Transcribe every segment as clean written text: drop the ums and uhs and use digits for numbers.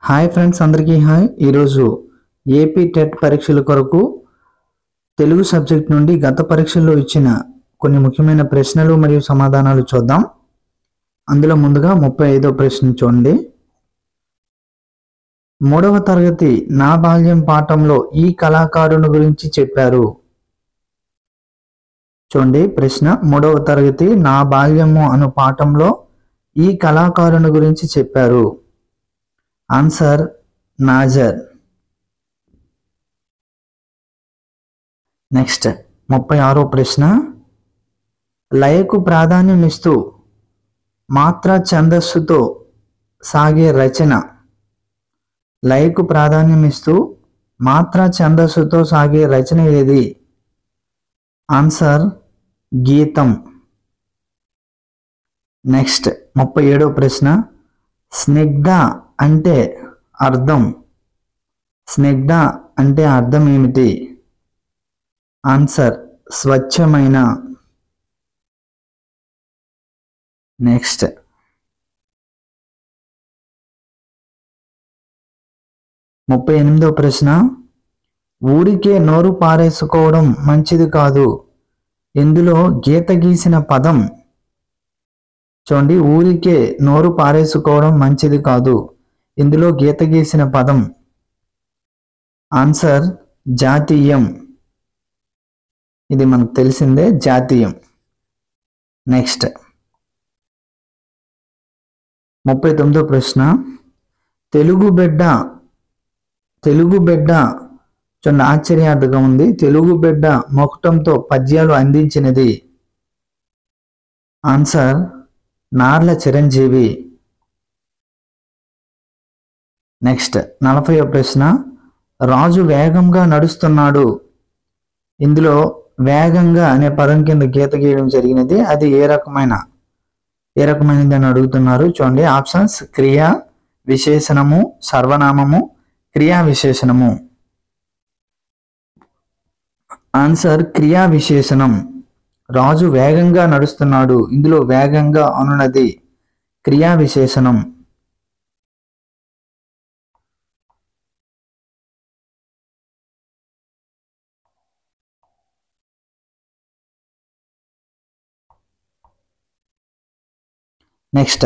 Hi friends, అందరికీ hi. ఈరోజు AP TET పరీక్షల కొరకు తెలుగు సబ్జెక్ట్ నుండి గత పరీక్షల్లో ఇచ్చిన కొన్ని ముఖ్యమైన ప్రశ్నలు మరియు సమాధానాలు చూద్దాం. అందులో ముందుగా 35వ ప్రశ్న చూడండి. 3వ తరగతి నా బాల్యం పాఠంలో ఈ కళాకారుని గురించి చెప్పారు. చూడండి ప్రశ్న, 3వ తరగతి నా బాల్యము అను పాఠంలో ఈ కళాకారుని గురించి చెప్పారు. ఆన్సర్ నాజర్. నెక్స్ట్ 36వ ప్రశ్న, లయకు ప్రాధాన్యం ఇస్తూ మాత్ర ఛందస్సుతో సాగే రచన. లయకు ప్రాధాన్యం ఇస్తూ మాత్ర ఛందస్సుతో సాగే రచన ఏది? ఆన్సర్ గీతం. నెక్స్ట్ 37వ ప్రశ్న, స్నిగ్ధ అంటే అర్థం. స్నిగ్ధ అంటే అర్థం ఏమిటి? ఆన్సర్ స్వచ్ఛమైన. నెక్స్ట్ 38వ ప్రశ్న, ఊరికే నోరు పారేసుకోవడం మంచిది కాదు. ఇందులో గీత గీసిన పదం. చూడండి, ఊరికే నోరు పారేసుకోవడం మంచిది కాదు. ఇందులో గీత గీసిన పదం. ఆన్సర్ జాతీయం. ఇది మనకు తెలిసిందే, జాతీయం. నెక్స్ట్ 39వ ప్రశ్న, తెలుగు బిడ్డ చూడండి ఆశ్చర్యార్థంగా ఉంది. తెలుగు బిడ్డ మొకటంతో పద్యాలు అందించినది. ఆన్సర్ నార్ల చిరంజీవి. నెక్స్ట్ 40వ ప్రశ్న, రాజు వేగంగా నడుస్తున్నాడు. ఇందులో వేగంగా అనే పదం కింద గీత గీయడం జరిగినది. అది ఏ రకమైనది అని అడుగుతున్నారు. చూడండి ఆప్షన్స్: క్రియా విశేషణము, సర్వనామము, క్రియా విశేషణము. ఆన్సర్ క్రియా విశేషణం. రాజు వేగంగా నడుస్తున్నాడు. ఇందులో వేగంగా అనున్నది క్రియా విశేషణం. నెక్స్ట్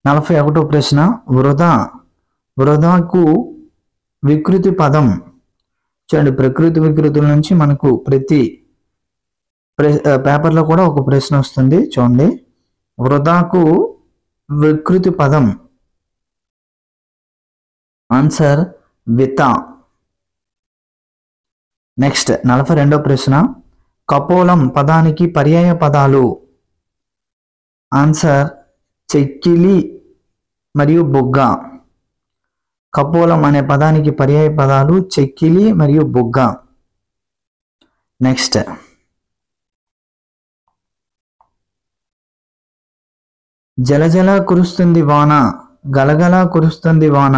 41వ ప్రశ్న, వృధాకు వికృతి పదం. చూడండి, ప్రకృతి వికృతుల నుంచి మనకు ప్రతి పేపర్లో కూడా ఒక ప్రశ్న వస్తుంది. చూడండి, వృధాకు వికృతి పదం. ఆన్సర్ విత. నెక్స్ట్ 42వ ప్రశ్న, కపోలం పదానికి పర్యాయ పదాలు. ఆన్సర్ చెక్కిలి మరియు బుగ్గ. కపోలం అనే పదానికి పర్యాయ పదాలు చెక్కిలి మరియు బుగ్గ. నెక్స్ట్ జలజల కురుస్తుంది వాన, గలగల కురుస్తుంది వాన.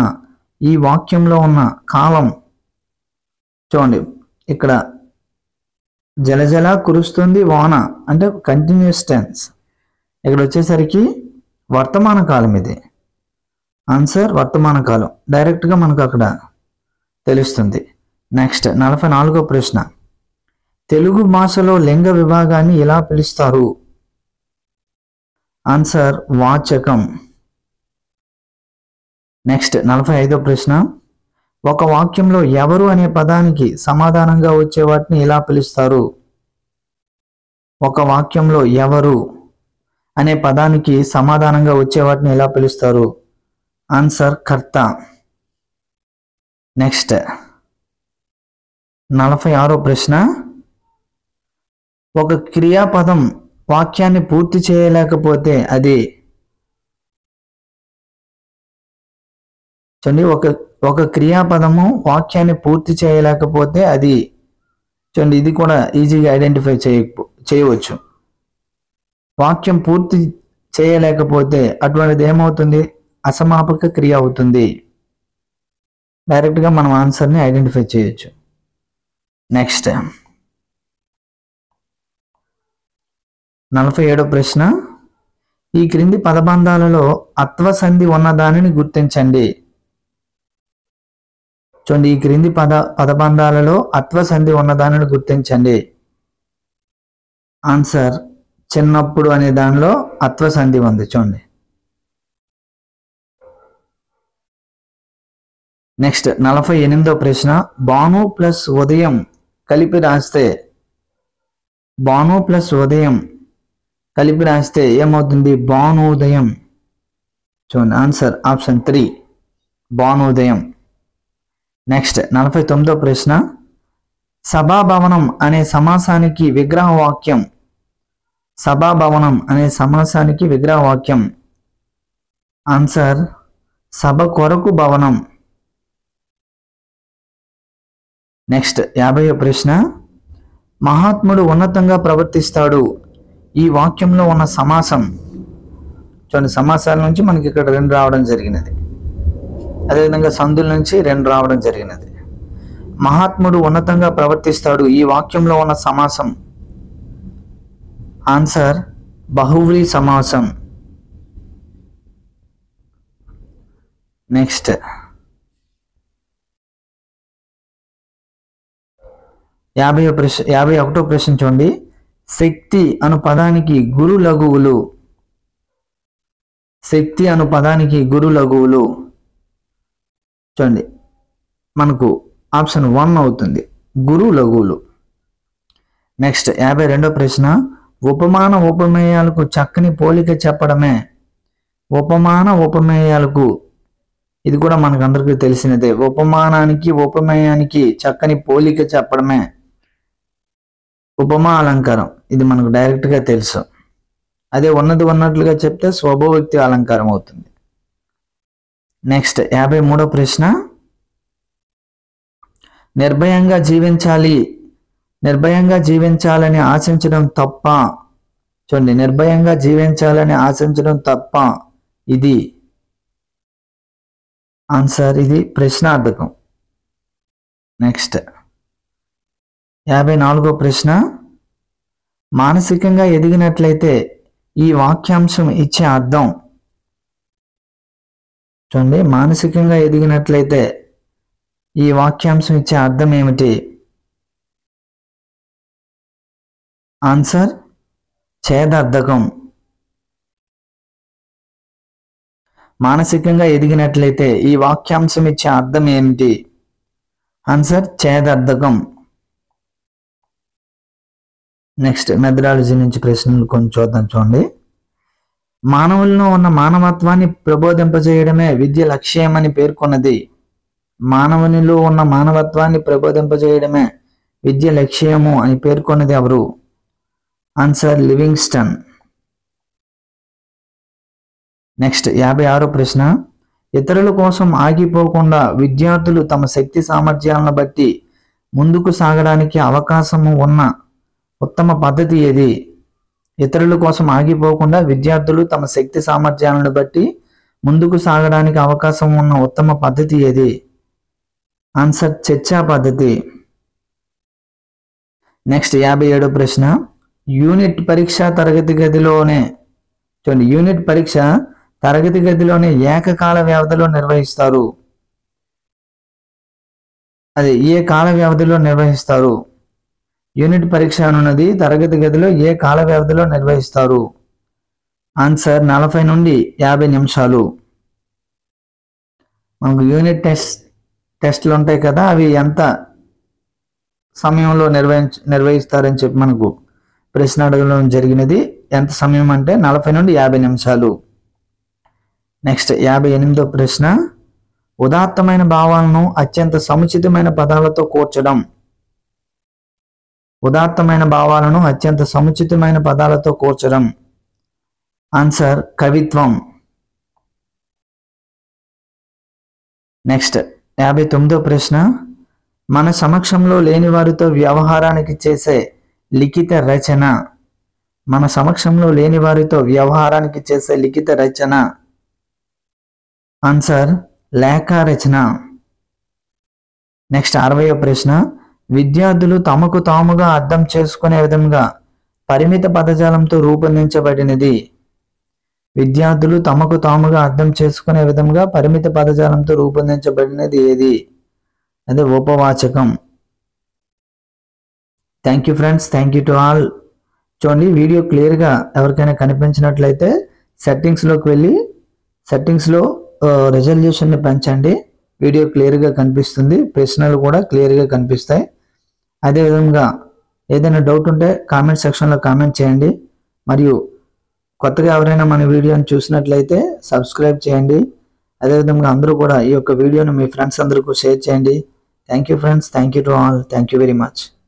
ఈ వాక్యంలో ఉన్న కాలం. చూడండి, ఇక్కడ జలజల కురుస్తుంది వాన అంటే కంటిన్యూస్ టెన్స్. ఇక్కడ వచ్చేసరికి వర్తమాన కాలం. ఇది ఆన్సర్ వర్తమాన కాలం. డైరెక్ట్గా మనకు అక్కడ తెలుస్తుంది. నెక్స్ట్ 44వ ప్రశ్న, తెలుగు భాషలో లింగ విభాగాన్ని ఎలా పిలుస్తారు? ఆన్సర్ వాచకం. నెక్స్ట్ 45వ ప్రశ్న, ఒక వాక్యంలో ఎవరు అనే పదానికి సమాధానంగా వచ్చే వాటిని ఎలా పిలుస్తారు? ఒక వాక్యంలో ఎవరు అనే పదానికి సమాధానంగా వచ్చే వాటిని ఎలా పిలుస్తారు? ఆన్సర్ కర్త. నెక్స్ట్ 46వ ప్రశ్న, ఒక క్రియాపదం వాక్యాన్ని పూర్తి చేయలేకపోతే అది. చూడండి, ఒక క్రియాపదము వాక్యాన్ని పూర్తి చేయలేకపోతే అది. చూడండి, ఇది కూడా ఈజీగా ఐడెంటిఫై చేయవచ్చు. వాక్యం పూర్తి చేయలేకపోతే అటువంటిది ఏమవుతుంది? అసమాపక క్రియ అవుతుంది. డైరెక్ట్గా మనం ఆన్సర్ని ఐడెంటిఫై చేయొచ్చు. నెక్స్ట్ 47వ ప్రశ్న, ఈ క్రింది పదబంధాలలో అత్వ సంధి ఉన్న దానిని గుర్తించండి. చూడండి, ఈ క్రింది పదబంధాలలో అత్వ సంధి ఉన్నదానిని గుర్తించండి. ఆన్సర్ చిన్నప్పుడు అనే దానిలో అత్వ సంధి ఉంది. చూడండి. నెక్స్ట్ 48వ ప్రశ్న, భాను ప్లస్ ఉదయం కలిపి రాస్తే ఏమవుతుంది? భానుదయం. చూడండి, ఆన్సర్ ఆప్షన్ 3 భానుదయం. నెక్స్ట్ 49వ ప్రశ్న, సభాభవనం అనే సమాసానికి విగ్రహవాక్యం. ఆన్సర్ సభ కొరకు భవనం. నెక్స్ట్ 50వ ప్రశ్న, మహాత్ముడు ఉన్నతంగా ప్రవర్తిస్తాడు. ఈ వాక్యంలో ఉన్న సమాసం. చూడండి, సమాసాల నుంచి మనకి ఇక్కడ 2 రావడం జరిగినది. అదేవిధంగా సందుల నుంచి 2 రావడం జరిగినది. మహాత్ముడు ఉన్నతంగా ప్రవర్తిస్తాడు, ఈ వాక్యంలో ఉన్న సమాసం. ఆన్సర్ బహువ్రీ సమాసం. నెక్స్ట్ 51వ ప్రశ్న చూడండి, శక్తి అను పదానికి గురు లఘువులు. చూడండి, మనకు ఆప్షన్ 1 అవుతుంది, గురు లఘువులు. నెక్స్ట్ 52వ ప్రశ్న, ఉపమాన ఉపమేయాలకు చక్కని పోలిక చెప్పడమే. ఇది కూడా మనకు అందరికీ తెలిసినదే. ఉపమానానికి ఉపమేయానికి చక్కని పోలిక చెప్పడమే ఉపమా అలంకారం. ఇది మనకు డైరెక్ట్గా తెలుసు. అదే ఉన్నది ఉన్నట్లుగా చెప్తే స్వభావోక్తి అలంకారం అవుతుంది. నెక్స్ట్ 53వ ప్రశ్న, నిర్భయంగా జీవించాలని ఆశించడం తప్ప. చూడండి, నిర్భయంగా జీవించాలని ఆశించడం తప్ప. ఇది ఆన్సర్, ఇది ప్రశ్నార్థకం. నెక్స్ట్ 54వ ప్రశ్న, మానసికంగా ఎదిగినట్లయితే ఈ వాక్యాంశం ఇచ్చే అర్థం. చూడండి, మానసికంగా ఎదిగినట్లయితే ఈ వాక్యాంశం ఇచ్చే అర్థం ఏమిటి? ఆన్సర్ ఛేదార్థకం. మానసికంగా ఎదిగినట్లయితే ఈ వాక్యాంశం ఇచ్చే అర్థం ఏమిటి? ఆన్సర్ ఛేదార్థకం. నెక్స్ట్ మెథడాలజీ నుంచి ప్రశ్నలు కొంచెం చూద్దాం. చూడండి, మానవుల్లో ఉన్న మానవత్వాన్ని ప్రబోధింపజేయడమే విద్య లక్ష్యమని పేర్కొన్నది. మానవునిలో ఉన్న మానవత్వాన్ని ప్రబోధింపజేయడమే విద్య లక్ష్యము అని పేర్కొన్నది ఎవరు? Answer Livingstone. నెక్స్ట్ 56వ ప్రశ్న, ఇతరుల కోసం ఆగిపోకుండా విద్యార్థులు తమ శక్తి సామర్థ్యాలను బట్టి ముందుకు సాగడానికి అవకాశము ఉన్న ఉత్తమ పద్ధతి ఏది? ఇతరుల కోసం ఆగిపోకుండా విద్యార్థులు తమ శక్తి సామర్థ్యాలను బట్టి ముందుకు సాగడానికి అవకాశం ఉన్న ఉత్తమ పద్ధతి ఏది? ఆన్సర్ చర్చా పద్ధతి. నెక్స్ట్ 57వ ప్రశ్న, యూనిట్ పరీక్ష తరగతి గదిలోనే. చూడండి, యూనిట్ పరీక్ష తరగతి గదిలోనే ఏకకాల వ్యవధిలో నిర్వహిస్తారు. అది ఏ కాల వ్యవధిలో నిర్వహిస్తారు? యూనిట్ పరీక్ష అనున్నది తరగతి గదిలో ఏ కాల వ్యవధిలో నిర్వహిస్తారు? ఆన్సర్ 40 నుండి 50 నిమిషాలు. మనకు యూనిట్ టెస్ట్లు ఉంటాయి కదా, అవి ఎంత సమయంలో నిర్వహిస్తారని చెప్పి మనకు ప్రశ్న అడగడం జరిగినది. ఎంత సమయం అంటే 40 నుండి 50 నిమిషాలు. నెక్స్ట్ 58వ ప్రశ్న, ఉదాత్తమైన భావాలను అత్యంత సముచితమైన పదాలతో కూర్చడం. ఆన్సర్ కవిత్వం. నెక్స్ట్ 59వ ప్రశ్న, మన సమక్షంలో లేని వారితో వ్యవహారానికి చేసే లిఖిత రచన. ఆన్సర్ లేఖా రచన. నెక్స్ట్ 60వ ప్రశ్న, విద్యార్థులు తమకు తాముగా అర్థం చేసుకునే విధంగా పరిమిత పదజాలంతో రూపొందించబడినది. ఏది? అదే ఉపవాచకం. Thank you friends, thank you to all. చూడండి, వీడియో క్లియర్గా ఎవరికైనా కనిపించినట్లయితే సెట్టింగ్స్లోకి వెళ్ళి సెట్టింగ్స్లో రెజల్యూషన్ని పెంచండి. వీడియో క్లియర్గా కనిపిస్తుంది, ప్రశ్నలు కూడా క్లియర్గా కనిపిస్తాయి. అదేవిధంగా ఏదైనా డౌట్ ఉంటే కామెంట్ సెక్షన్లో కామెంట్ చేయండి. మరియు కొత్తగా ఎవరైనా మన వీడియోని చూసినట్లయితే సబ్స్క్రైబ్ చేయండి. అదేవిధంగా అందరూ కూడా ఈ యొక్క వీడియోని మీ ఫ్రెండ్స్ అందరికీ షేర్ చేయండి. Thank you friends, thank you to all, thank you very much.